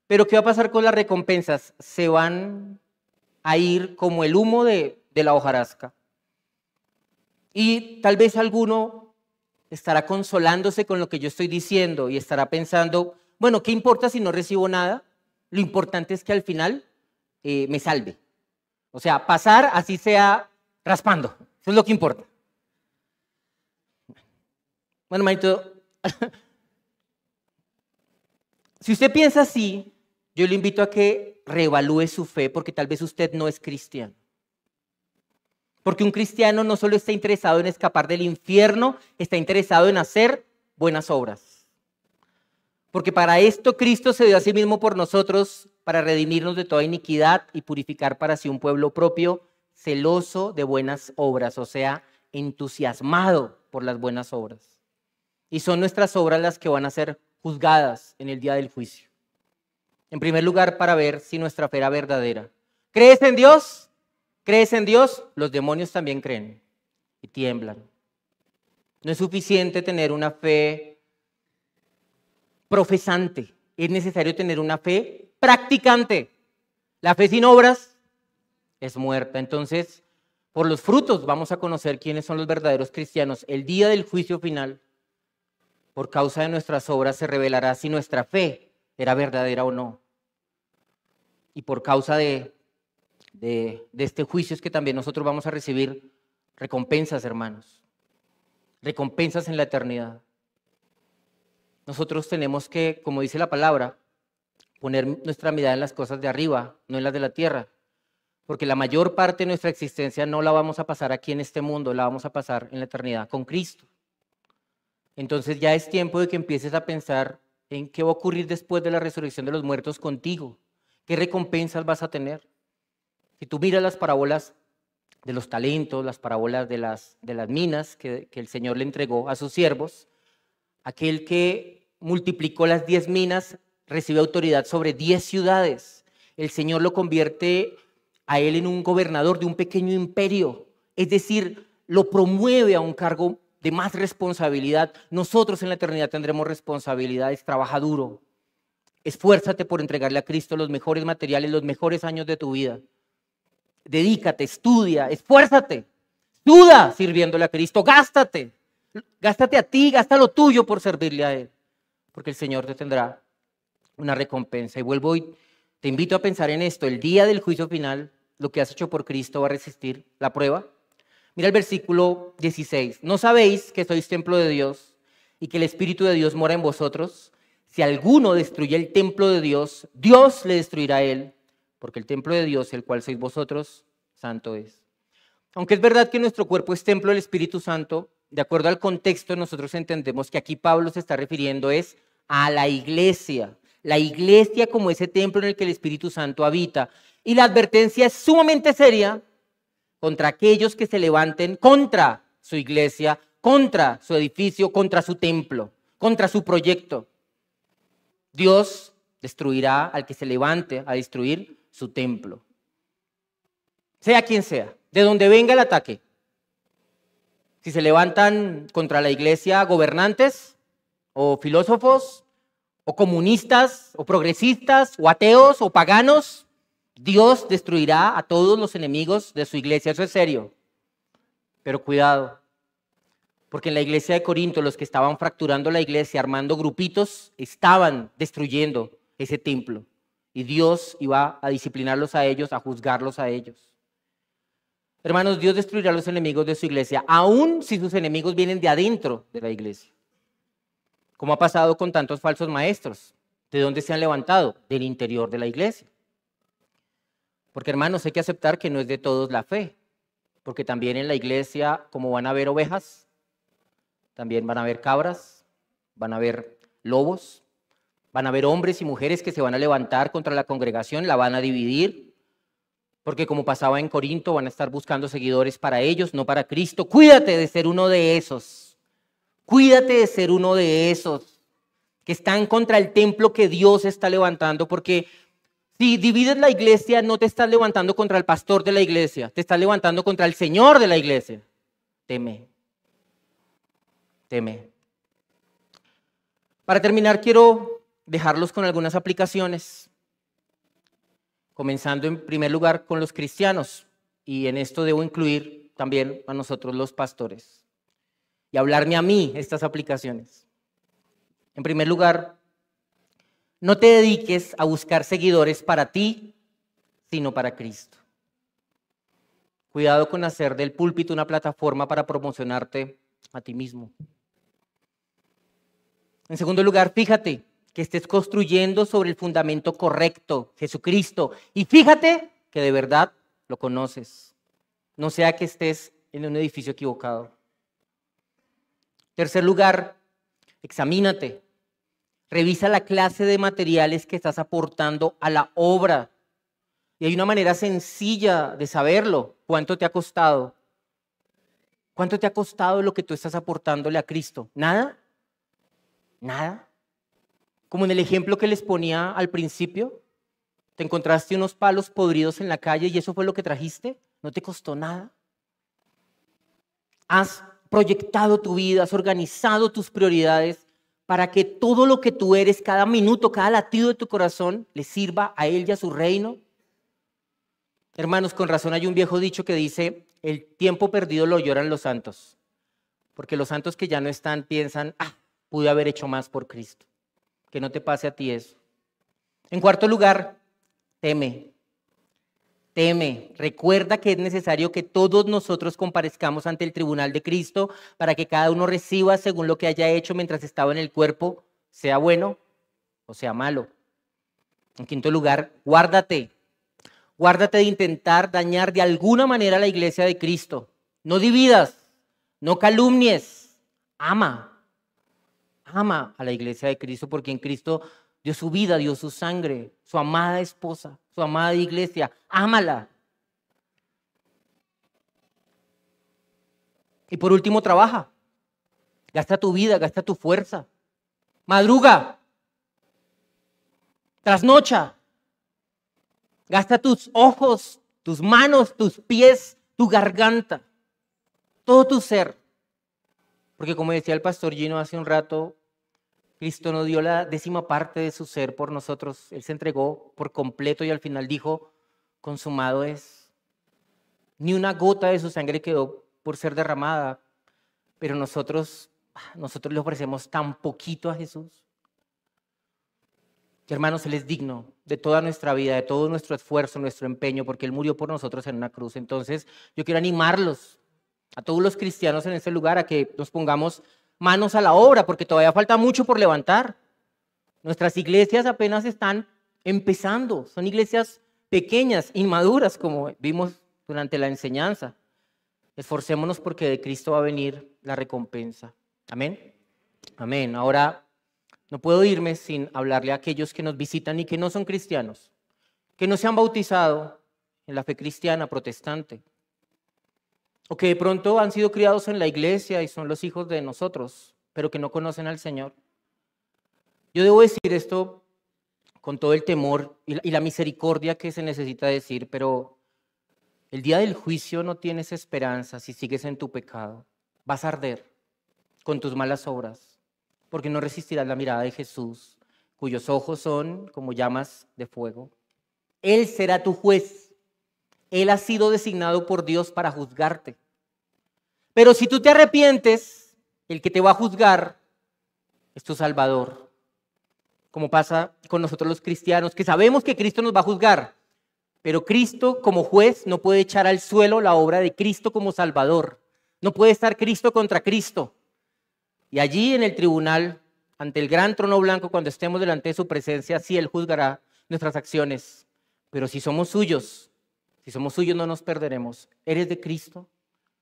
Pero ¿qué va a pasar con las recompensas? Se van a ir como el humo de la hojarasca. Y tal vez alguno estará consolándose con lo que yo estoy diciendo y estará pensando, bueno, ¿qué importa si no recibo nada? Lo importante es que al final me salve. O sea, pasar así sea raspando. Eso es lo que importa. Bueno, manito, si usted piensa así, yo le invito a que reevalúe su fe porque tal vez usted no es cristiano. Porque un cristiano no solo está interesado en escapar del infierno, está interesado en hacer buenas obras. Porque para esto Cristo se dio a sí mismo por nosotros, para redimirnos de toda iniquidad y purificar para sí un pueblo propio, celoso de buenas obras, o sea, entusiasmado por las buenas obras. Y son nuestras obras las que van a ser juzgadas en el día del juicio. En primer lugar, para ver si nuestra fe era verdadera. ¿Crees en Dios? ¿Crees en Dios? Los demonios también creen y tiemblan. No es suficiente tener una fe profesante. Es necesario tener una fe practicante. La fe sin obras es muerta. Entonces, por los frutos vamos a conocer quiénes son los verdaderos cristianos. El día del juicio final, por causa de nuestras obras, se revelará si nuestra fe era verdadera o no. Y por causa de de este juicio es que también nosotros vamos a recibir recompensas, hermanos. Recompensas en la eternidad. Nosotros tenemos que, como dice la palabra, poner nuestra mirada en las cosas de arriba, no en las de la tierra. Porque la mayor parte de nuestra existencia no la vamos a pasar aquí en este mundo, la vamos a pasar en la eternidad con Cristo. Entonces ya es tiempo de que empieces a pensar en qué va a ocurrir después de la resurrección de los muertos contigo. ¿Qué recompensas vas a tener? Si tú miras las parábolas de los talentos, las parábolas de las minas que el Señor le entregó a sus siervos, aquel que multiplicó las 10 minas recibe autoridad sobre 10 ciudades. El Señor lo convierte a él en un gobernador de un pequeño imperio, es decir, lo promueve a un cargo de más responsabilidad. Nosotros en la eternidad tendremos responsabilidades. Trabaja duro, esfuérzate por entregarle a Cristo los mejores materiales, los mejores años de tu vida. Dedícate, estudia, esfuérzate, suda sirviéndole a Cristo, gástate a ti, gasta lo tuyo por servirle a Él, porque el Señor te tendrá una recompensa. Y vuelvo y te invito a pensar en esto: el día del juicio final, lo que has hecho por Cristo va a resistir la prueba. Mira el versículo 16. ¿No sabéis que sois templo de Dios y que el Espíritu de Dios mora en vosotros? Si alguno destruye el templo de Dios, Dios le destruirá a él, porque el templo de Dios, el cual sois vosotros, santo es. Aunque es verdad que nuestro cuerpo es templo del Espíritu Santo, de acuerdo al contexto nosotros entendemos que aquí Pablo se está refiriendo es a la iglesia como ese templo en el que el Espíritu Santo habita. Y la advertencia es sumamente seria contra aquellos que se levanten contra su iglesia, contra su edificio, contra su templo, contra su proyecto. Dios destruirá al que se levante a destruir su templo. Sea quien sea, de donde venga el ataque. Si se levantan contra la iglesia gobernantes o filósofos o comunistas o progresistas o ateos o paganos, Dios destruirá a todos los enemigos de su iglesia. Eso es serio. Pero cuidado, porque en la iglesia de Corinto los que estaban fracturando la iglesia, armando grupitos, estaban destruyendo ese templo. Y Dios iba a disciplinarlos a ellos, a juzgarlos a ellos. Hermanos, Dios destruirá a los enemigos de su iglesia, aun si sus enemigos vienen de adentro de la iglesia. Como ha pasado con tantos falsos maestros. ¿De dónde se han levantado? Del interior de la iglesia. Porque, hermanos, hay que aceptar que no es de todos la fe. Porque también en la iglesia, como van a haber ovejas, también van a haber cabras, van a haber lobos, van a haber hombres y mujeres que se van a levantar contra la congregación, la van a dividir. Porque como pasaba en Corinto, van a estar buscando seguidores para ellos, no para Cristo. Cuídate de ser uno de esos. Cuídate de ser uno de esos que están contra el templo que Dios está levantando, porque si divides la iglesia, no te estás levantando contra el pastor de la iglesia, te estás levantando contra el Señor de la iglesia. Teme. Para terminar, quiero dejarlos con algunas aplicaciones, comenzando en primer lugar con los cristianos, y en esto debo incluir también a nosotros los pastores, y hablarme a mí estas aplicaciones. En primer lugar, no te dediques a buscar seguidores para ti, sino para Cristo. Cuidado con hacer del púlpito una plataforma para promocionarte a ti mismo. En segundo lugar, fíjate que estés construyendo sobre el fundamento correcto, Jesucristo. Y fíjate que de verdad lo conoces. No sea que estés en un edificio equivocado. Tercer lugar, examínate. Revisa la clase de materiales que estás aportando a la obra. Y hay una manera sencilla de saberlo. ¿Cuánto te ha costado? ¿Cuánto te ha costado lo que tú estás aportándole a Cristo? ¿Nada? ¿Nada? Como en el ejemplo que les ponía al principio, te encontraste unos palos podridos en la calle y eso fue lo que trajiste. ¿No te costó nada? Has proyectado tu vida, has organizado tus prioridades para que todo lo que tú eres, cada minuto, cada latido de tu corazón, le sirva a Él y a su reino. Hermanos, con razón hay un viejo dicho que dice: el tiempo perdido lo lloran los santos. Porque los santos que ya no están piensan: pude haber hecho más por Cristo. Que no te pase a ti eso. En cuarto lugar, teme Teme, recuerda que es necesario que todos nosotros comparezcamos ante el tribunal de Cristo para que cada uno reciba según lo que haya hecho mientras estaba en el cuerpo, sea bueno o sea malo. En quinto lugar, guárdate. Guárdate de intentar dañar de alguna manera la iglesia de Cristo. No dividas, no calumnies, ama a la iglesia de Cristo, porque en Cristo dio su vida, dio su sangre, su amada esposa, su amada iglesia. Ámala. Y por último, trabaja. Gasta tu vida, gasta tu fuerza. Madruga. Trasnocha. Gasta tus ojos, tus manos, tus pies, tu garganta, todo tu ser. Porque como decía el pastor Gino hace un rato, Cristo no dio la 10ª parte de su ser por nosotros. Él se entregó por completo y al final dijo, consumado es. Ni una gota de su sangre quedó por ser derramada, pero nosotros le ofrecemos tan poquito a Jesús. Hermanos, Él es digno de toda nuestra vida, de todo nuestro esfuerzo, nuestro empeño, porque Él murió por nosotros en una cruz. Entonces, yo quiero animarlos, a todos los cristianos en este lugar, a que nos pongamos manos a la obra, porque todavía falta mucho por levantar. Nuestras iglesias apenas están empezando, son iglesias pequeñas, inmaduras, como vimos durante la enseñanza. Esforcémonos porque de Cristo va a venir la recompensa. Amén. Amén. Ahora, no puedo irme sin hablarle a aquellos que nos visitan y que no son cristianos, que no se han bautizado en la fe cristiana protestante, o que de pronto han sido criados en la iglesia y son los hijos de nosotros, pero que no conocen al Señor. Yo debo decir esto con todo el temor y la misericordia que se necesita decir, pero el día del juicio no tienes esperanza si sigues en tu pecado. Vas a arder con tus malas obras, porque no resistirás la mirada de Jesús, cuyos ojos son como llamas de fuego. Él será tu juez. Él ha sido designado por Dios para juzgarte. Pero si tú te arrepientes, el que te va a juzgar es tu Salvador. Como pasa con nosotros los cristianos, que sabemos que Cristo nos va a juzgar, pero Cristo como juez no puede echar al suelo la obra de Cristo como Salvador. No puede estar Cristo contra Cristo. Y allí en el tribunal, ante el gran trono blanco, cuando estemos delante de su presencia, sí Él juzgará nuestras acciones. Pero si somos suyos no nos perderemos. ¿Eres de Cristo?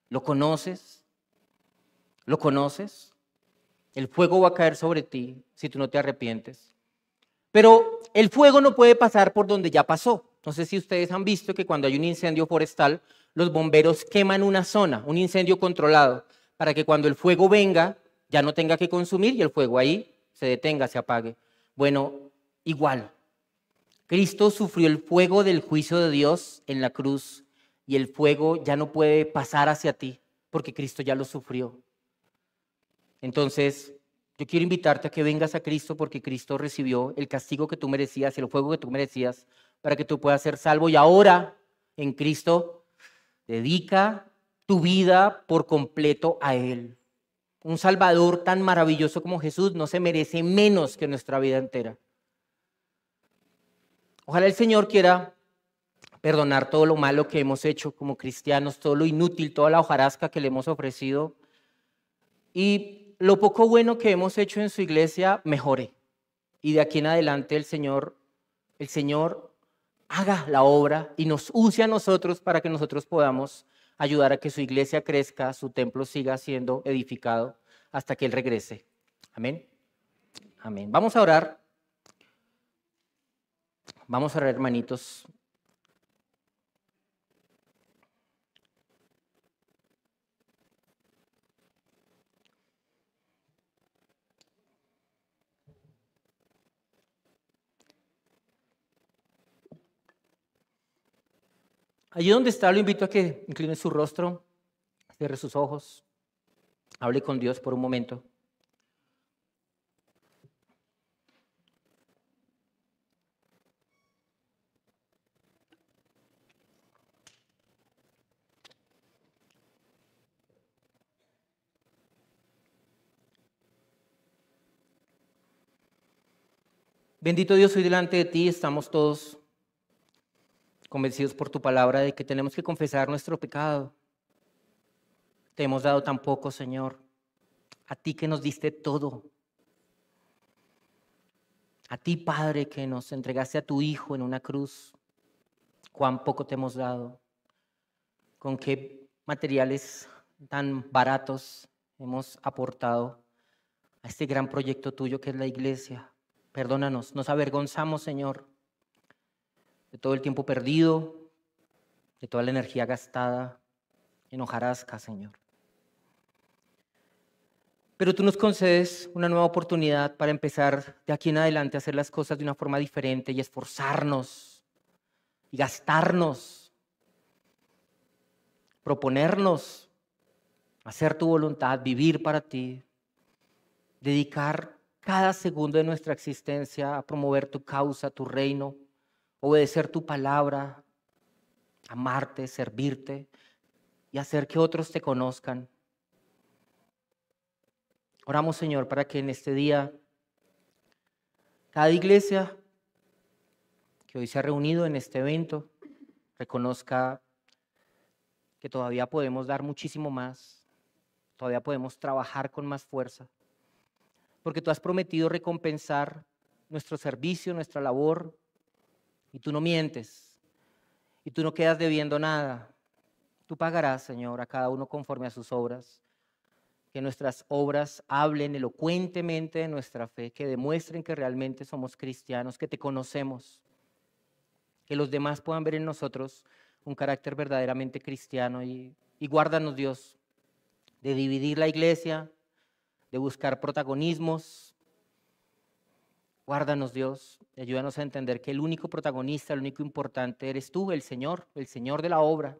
¿Lo conoces? ¿Lo conoces? El fuego va a caer sobre ti si tú no te arrepientes. Pero el fuego no puede pasar por donde ya pasó. No sé si ustedes han visto que cuando hay un incendio forestal, los bomberos queman una zona, un incendio controlado, para que cuando el fuego venga, ya no tenga que consumir y el fuego ahí se detenga, se apague. Bueno, igual. Cristo sufrió el fuego del juicio de Dios en la cruz y el fuego ya no puede pasar hacia ti porque Cristo ya lo sufrió. Entonces, yo quiero invitarte a que vengas a Cristo porque Cristo recibió el castigo que tú merecías, el fuego que tú merecías para que tú puedas ser salvo. Y ahora, en Cristo, dedica tu vida por completo a Él. Un Salvador tan maravilloso como Jesús no se merece menos que nuestra vida entera. Ojalá el Señor quiera perdonar todo lo malo que hemos hecho como cristianos, todo lo inútil, toda la hojarasca que le hemos ofrecido y lo poco bueno que hemos hecho en su iglesia mejore. Y de aquí en adelante el Señor haga la obra y nos use a nosotros para que nosotros podamos ayudar a que su iglesia crezca, su templo siga siendo edificado hasta que Él regrese. Amén. Amén. Vamos a orar. Vamos a orar, hermanitos. Allí donde está, lo invito a que incline su rostro, cierre sus ojos, hable con Dios por un momento. Bendito Dios, hoy delante de ti estamos todos convencidos por tu palabra de que tenemos que confesar nuestro pecado. Te hemos dado tan poco, Señor, a ti que nos diste todo. A ti, Padre, que nos entregaste a tu Hijo en una cruz. Cuán poco te hemos dado. Con qué materiales tan baratos hemos aportado a este gran proyecto tuyo que es la iglesia. Perdónanos, nos avergonzamos, Señor, de todo el tiempo perdido, de toda la energía gastada en hojarasca, Señor. Pero tú nos concedes una nueva oportunidad para empezar de aquí en adelante a hacer las cosas de una forma diferente y esforzarnos y gastarnos, proponernos, hacer tu voluntad, vivir para ti, dedicar cada segundo de nuestra existencia a promover tu causa, tu reino, obedecer tu palabra, amarte, servirte y hacer que otros te conozcan. Oramos, Señor, para que en este día cada iglesia que hoy se ha reunido en este evento reconozca que todavía podemos dar muchísimo más, todavía podemos trabajar con más fuerza, porque tú has prometido recompensar nuestro servicio, nuestra labor, y tú no mientes, y tú no quedas debiendo nada. Tú pagarás, Señor, a cada uno conforme a sus obras. Que nuestras obras hablen elocuentemente de nuestra fe, que demuestren que realmente somos cristianos, que te conocemos, que los demás puedan ver en nosotros un carácter verdaderamente cristiano y guárdanos, Dios, de dividir la iglesia, de buscar protagonismos. Guárdanos, Dios, y ayúdanos a entender que el único protagonista, el único importante eres tú, el Señor de la obra.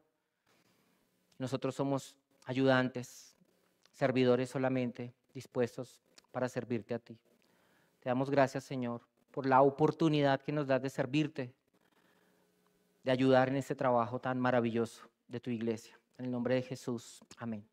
Nosotros somos ayudantes, servidores solamente, dispuestos para servirte a ti. Te damos gracias, Señor, por la oportunidad que nos das de servirte, de ayudar en este trabajo tan maravilloso de tu iglesia. En el nombre de Jesús, amén.